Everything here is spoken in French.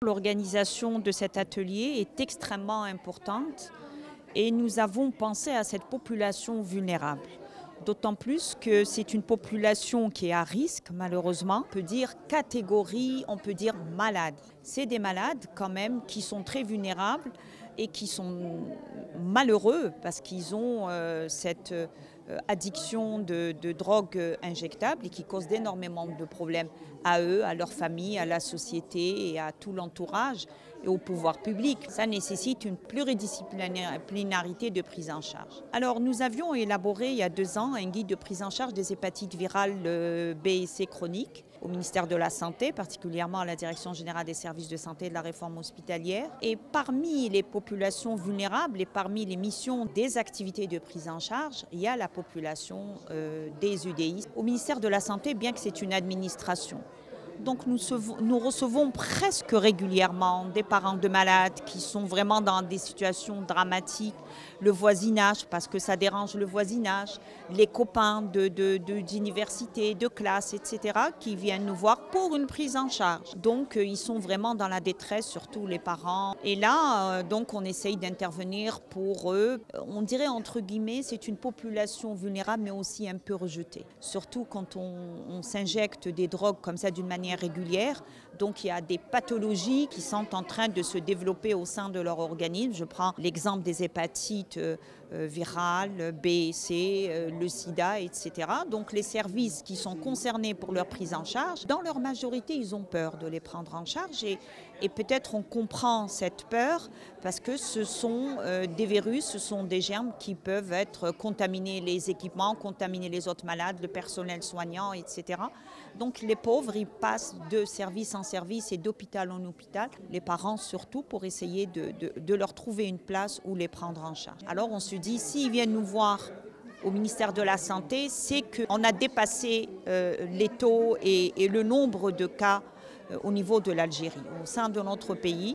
L'organisation de cet atelier est extrêmement importante et nous avons pensé à cette population vulnérable. D'autant plus que c'est une population qui est à risque, malheureusement. On peut dire catégorie, on peut dire malade. C'est des malades quand même qui sont très vulnérables et qui sont malheureux parce qu'ils ont cette addiction de drogue injectable et qui cause d'énormément de problèmes à eux, à leur famille, à la société et à tout l'entourage et au pouvoir public. Ça nécessite une pluridisciplinarité de prise en charge. Alors nous avions élaboré il y a 2 ans un guide de prise en charge des hépatites virales B et C chroniques au ministère de la Santé, particulièrement à la Direction générale des services de santé et de la réforme hospitalière. Et parmi les populations vulnérables et parmi les missions des activités de prise en charge, il y a la population des UDI. Au ministère de la Santé, bien que c'est une administration, donc nous recevons presque régulièrement des parents de malades qui sont vraiment dans des situations dramatiques, le voisinage parce que ça dérange le voisinage, les copains d'université, de classe, etc. qui viennent nous voir pour une prise en charge. Donc ils sont vraiment dans la détresse, surtout les parents. Et là, donc on essaye d'intervenir pour eux. On dirait entre guillemets, c'est une population vulnérable mais aussi un peu rejetée. Surtout quand on s'injecte des drogues comme ça d'une manière régulière. Donc il y a des pathologies qui sont en train de se développer au sein de leur organisme. Je prends l'exemple des hépatites virales, B et C, le sida, etc. Donc les services qui sont concernés pour leur prise en charge, dans leur majorité, ils ont peur de les prendre en charge et peut-être on comprend cette peur parce que ce sont des virus, ce sont des germes qui peuvent être contaminer les équipements, contaminer les autres malades, le personnel soignant, etc. Donc les pauvres, ils passent de service en service et d'hôpital en hôpital, les parents surtout, pour essayer de leur trouver une place où les prendre en charge. Alors on se dit, s'ils viennent nous voir au ministère de la Santé, c'est qu'on a dépassé les taux et le nombre de cas au niveau de l'Algérie, au sein de notre pays.